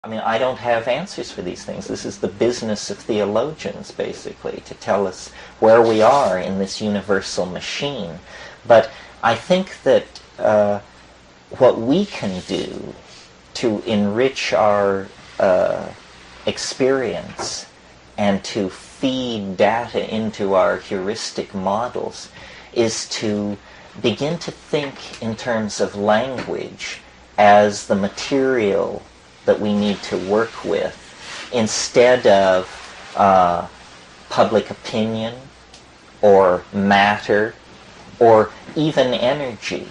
I mean, I don't have answers for these things. This is the business of theologians, basically, to tell us where we are in this universal machine. But I think that what we can do to enrich our experience and to feed data into our heuristic models is to begin to think in terms of language as the material that we need to work with, instead of public opinion or matter or even energy.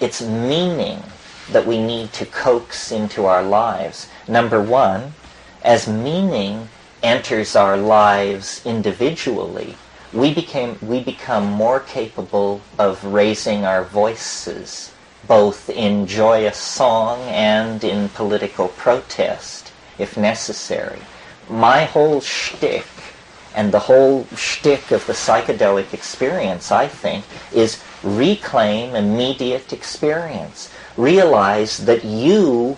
It's meaning that we need to coax into our lives. Number one, as meaning enters our lives individually, we become more capable of raising our voices, both in joyous song and in political protest, if necessary. My whole shtick, and the whole shtick of the psychedelic experience, I think, is reclaim immediate experience. Realize that you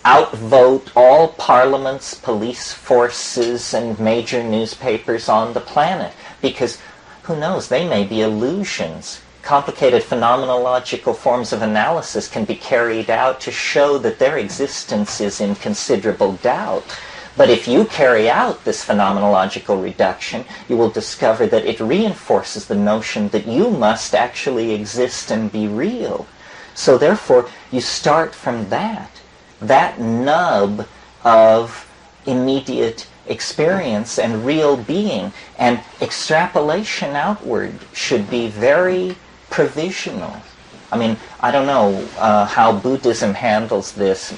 outvote all parliaments, police forces, and major newspapers on the planet. Because, who knows, they may be illusions. Complicated phenomenological forms of analysis can be carried out to show that their existence is in considerable doubt. But if you carry out this phenomenological reduction, you will discover that it reinforces the notion that you must actually exist and be real. So therefore, you start from that nub of immediate experience and real being, and extrapolation outward should be very provisional. I mean, I don't know how Buddhism handles this.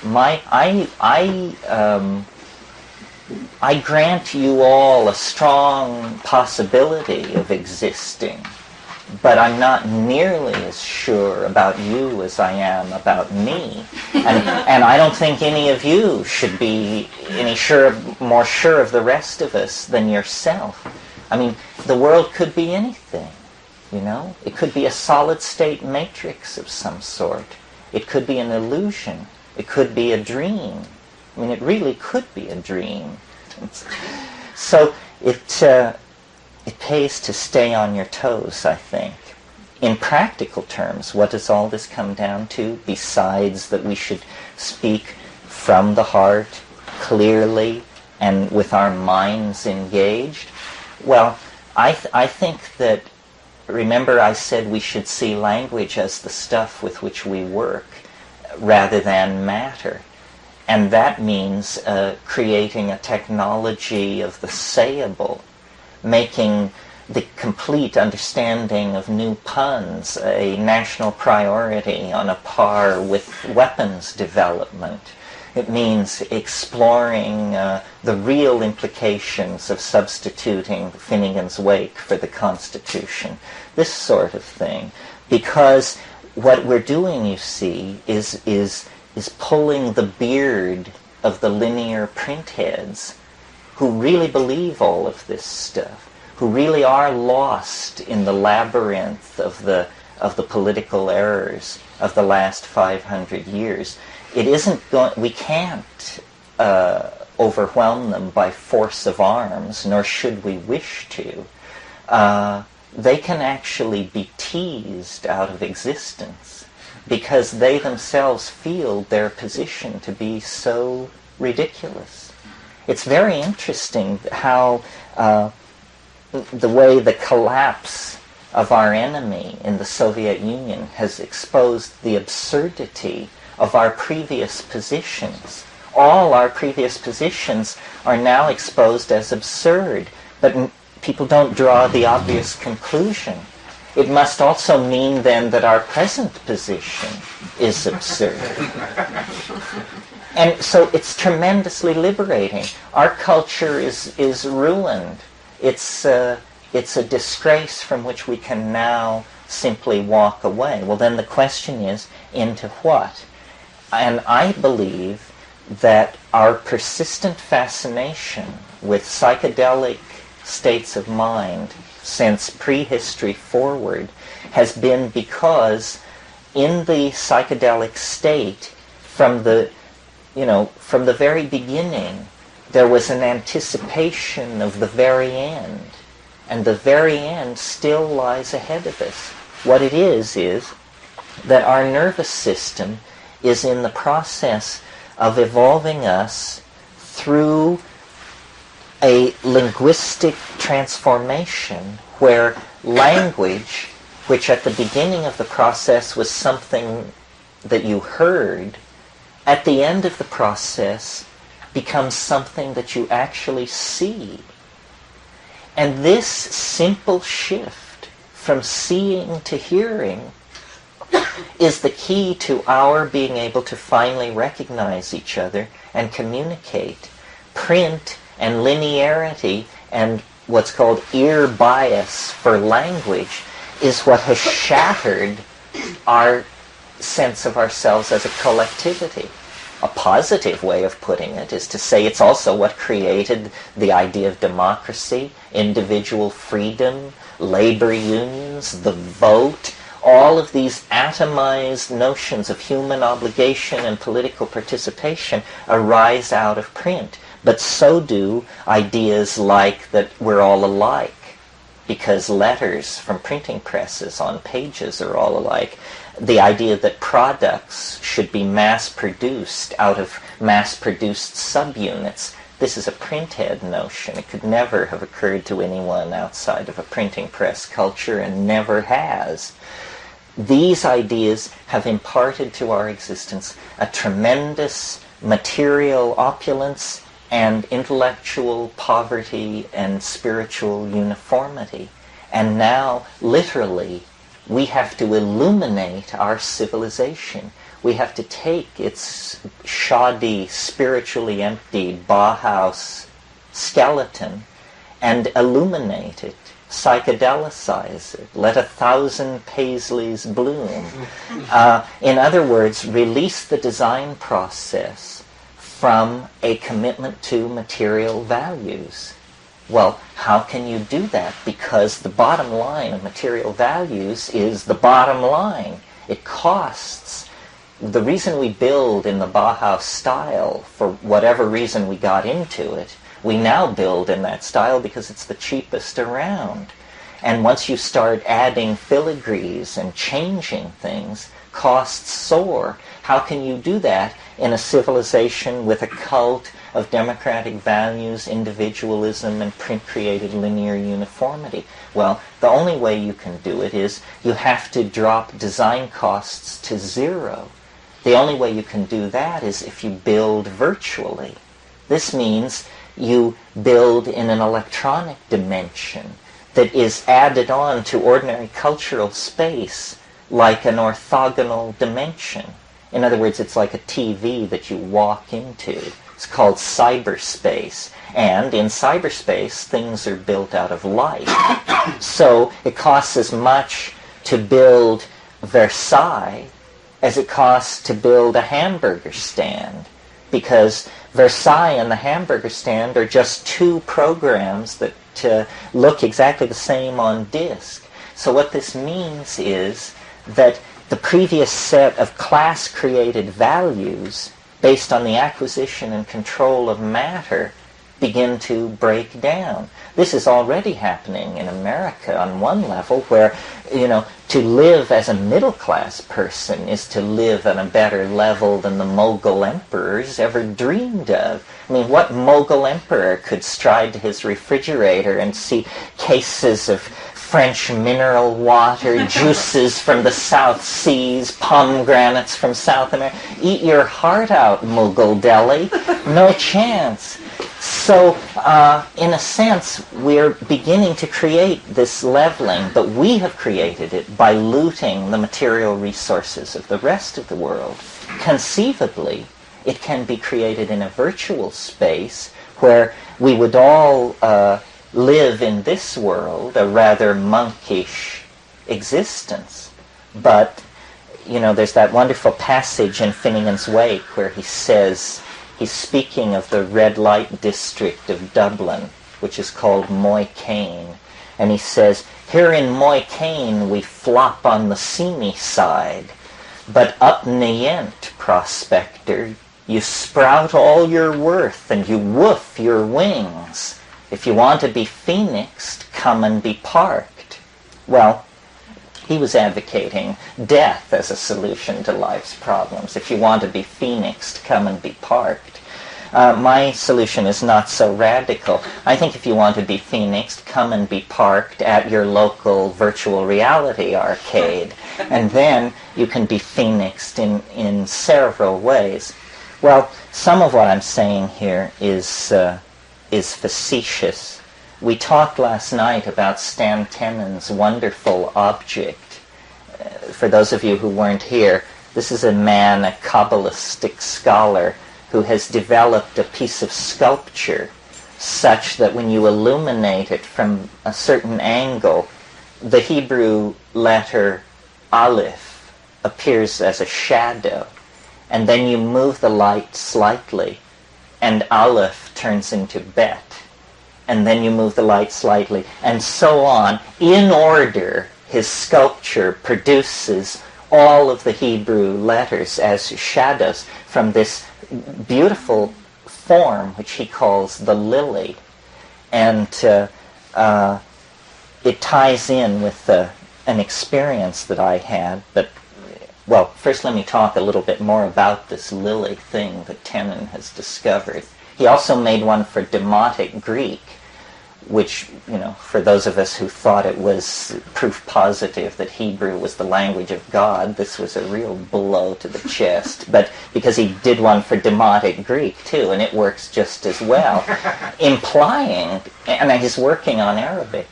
I grant you all a strong possibility of existing, but I'm not nearly as sure about you as I am about me. And I don't think any of you should be more sure of the rest of us than yourself. I mean, the world could be anything, you know? It could be a solid-state matrix of some sort. It could be an illusion. It could be a dream. I mean, it really could be a dream. So it pays to stay on your toes, I think. In practical terms, what does all this come down to, besides that we should speak from the heart, clearly, and with our minds engaged? Well, I think that, remember I said we should see language as the stuff with which we work, rather than matter. And that means creating a technology of the sayable, making the complete understanding of new puns a national priority on a par with weapons development. It means exploring the real implications of substituting Finnegan's Wake for the Constitution, this sort of thing. Because what we're doing, you see, is pulling the beard of the linear printheads who really believe all of this stuff, who really are lost in the labyrinth of the political errors of the last 500 years. It isn't we can't overwhelm them by force of arms, nor should we wish to. They can actually be teased out of existence because they themselves feel their position to be so ridiculous. It's very interesting how the way the collapse of our enemy in the Soviet Union has exposed the absurdity of our previous positions. All our previous positions are now exposed as absurd, but people don't draw the obvious conclusion. It must also mean then that our present position is absurd. And so it's tremendously liberating. Our culture is ruined. It's a disgrace from which we can now simply walk away. Well, then the question is, into what? And I believe that our persistent fascination with psychedelic states of mind since prehistory forward has been because in the psychedelic state, from the from the very beginning, there was an anticipation of the very end. And the very end still lies ahead of us. What it is that our nervous system is in the process of evolving us through a linguistic transformation where language, which at the beginning of the process was something that you heard, at the end of the process becomes something that you actually see. And this simple shift from seeing to hearing is the key to our being able to finally recognize each other and communicate. Print and linearity and what's called ear bias for language is what has shattered our sense of ourselves as a collectivity. A positive way of putting it is to say it's also what created the idea of democracy, individual freedom, labor unions, the vote. All of these atomized notions of human obligation and political participation arise out of print. But so do ideas like that we're all alike, because letters from printing presses on pages are all alike. The idea that products should be mass-produced out of mass-produced subunits. This is a printhead notion. It could never have occurred to anyone outside of a printing press culture and never has. These ideas have imparted to our existence a tremendous material opulence and intellectual poverty and spiritual uniformity. And now, literally, we have to illuminate our civilization. We have to take its shoddy, spiritually empty Bauhaus skeleton and illuminate it, psychedelicize it, let 1,000 paisleys bloom. In other words, release the design process from a commitment to material values. Well, how can you do that? Because the bottom line of material values is the bottom line. It costs. The reason we build in the Bauhaus style, for whatever reason we got into it, we now build in that style because it's the cheapest around. And once you start adding filigrees and changing things, costs soar. How can you do that in a civilization with a cult of democratic values, individualism, and print-created linear uniformity? Well, the only way you can do it is you have to drop design costs to zero. The only way you can do that is if you build virtually. This means you build in an electronic dimension that is added on to ordinary cultural space like an orthogonal dimension. In other words, it's like a TV that you walk into. It's called cyberspace. And in cyberspace, things are built out of light. So it costs as much to build Versailles as it costs to build a hamburger stand. Because Versailles and the hamburger stand are just two programs that look exactly the same on disk. So what this means is that the previous set of class-created values based on the acquisition and control of matter begin to break down. This is already happening in America on one level where, to live as a middle-class person is to live on a better level than the Mughal emperors ever dreamed of. I mean, what Mughal emperor could stride to his refrigerator and see cases of French mineral water, juices from the South Seas, pomegranates from South America? Eat your heart out, Mughal Delhi. No chance. So, in a sense, we're beginning to create this leveling, but we have created it by looting the material resources of the rest of the world. Conceivably, it can be created in a virtual space where we would all live in this world, a rather monkish existence. But, there's that wonderful passage in Finnegan's Wake where he says, he's speaking of the red light district of Dublin, which is called Moycane. And he says, here in Moycane we flop on the seamy side, but up Nient, prospector, You sprout all your worth and you woof your wings. If you want to be phoenixed, come and be parked. Well, he was advocating death as a solution to life's problems. If you want to be phoenixed, come and be parked. My solution is not so radical. I think if you want to be phoenixed, come and be parked at your local virtual reality arcade. And then you can be phoenixed in several ways. Well, some of what I'm saying here is facetious. We talked last night about Stan Tenon's wonderful object. For those of you who weren't here, this is a man, a Kabbalistic scholar, who has developed a piece of sculpture such that when you illuminate it from a certain angle, the Hebrew letter Aleph appears as a shadow. And then you move the light slightly, and Aleph turns into Bet. And then you move the light slightly, and so on. In order, his sculpture produces all of the Hebrew letters as shadows from this beautiful form, which he calls the lily. And it ties in with an experience that I had. But, well, first let me talk a little bit more about this lily thing that Tenon has discovered. He also made one for Demotic Greek, which, you know, for those of us who thought it was proof positive that Hebrew was the language of God, this was a real blow to the chest. But because he did one for Demotic Greek, too, and it works just as well, implying, and he's working on Arabic,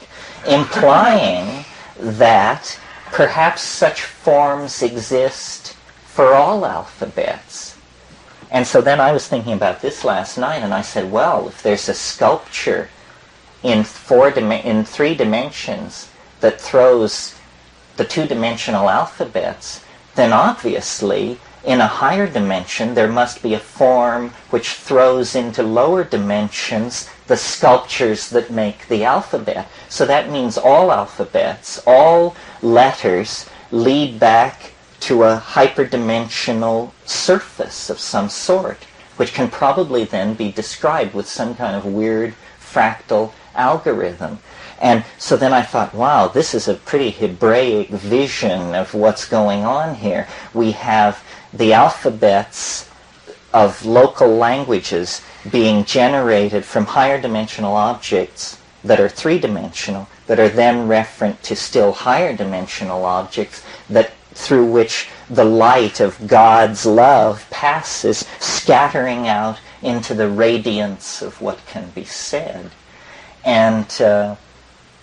implying that perhaps such forms exist for all alphabets. And so then I was thinking about this last night, and I said, well, if there's a sculpture in 3 dimensions that throws the 2-dimensional alphabets, then obviously in a higher dimension there must be a form which throws into lower dimensions the sculptures that make the alphabet. So that means all alphabets, all letters lead back to a hyperdimensional surface of some sort, which can probably then be described with some kind of weird fractal algorithm. And so then I thought, wow, this is a pretty Hebraic vision of what's going on here. We have the alphabets of local languages being generated from higher dimensional objects that are 3-dimensional, that are then referent to still higher dimensional objects that through which the light of God's love passes, scattering out into the radiance of what can be said. And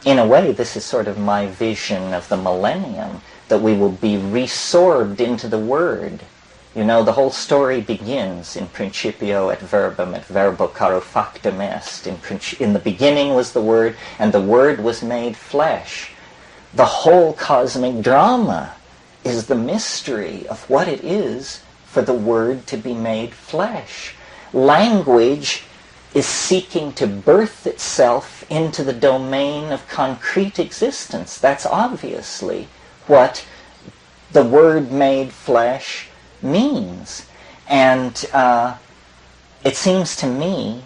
in a way, this is sort of my vision of the millennium, that we will be resorbed into the Word. You know, the whole story begins in principio et verbum, et verbo caro factum est. In the beginning was the Word, and the Word was made flesh. The whole cosmic drama is the mystery of what it is for the Word to be made flesh. Language is seeking to birth itself into the domain of concrete existence. That's obviously what the Word made flesh means. And it seems to me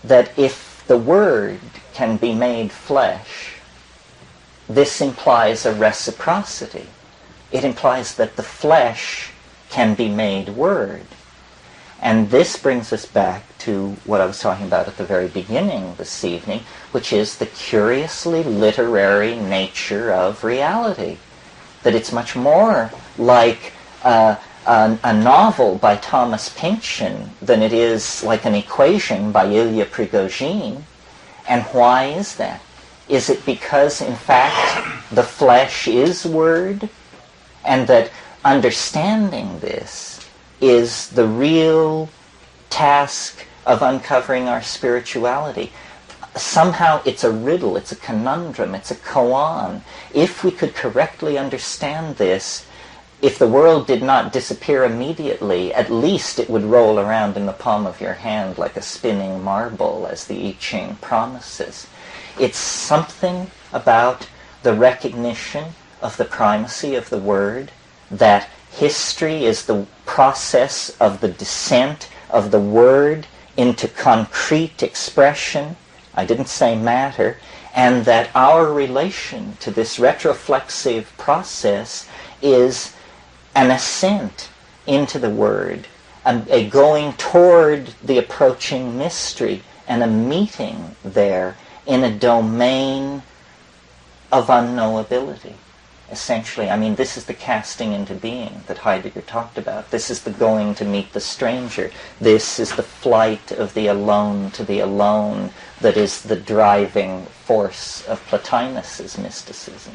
that if the Word can be made flesh, this implies a reciprocity. It implies that the flesh can be made Word. And this brings us back to what I was talking about at the very beginning this evening, which is the curiously literary nature of reality. That it's much more like a novel by Thomas Pynchon than it is like an equation by Ilya Prigogine. And why is that? Is it because, in fact, the flesh is Word, and that understanding this is the real task of uncovering our spirituality? Somehow it's a riddle, it's a conundrum, it's a koan. If we could correctly understand this, if the world did not disappear immediately, at least it would roll around in the palm of your hand like a spinning marble, as the I Ching promises. It's something about the recognition of the primacy of the Word, that history is the process of the descent of the word into concrete expression, I didn't say matter, and that our relation to this retroflexive process is an ascent into the word, a going toward the approaching mystery, and a meeting there in a domain of unknowability. Essentially, I mean, this is the casting into being that Heidegger talked about. This is the going to meet the stranger. This is the flight of the alone to the alone that is the driving force of Plotinus's mysticism.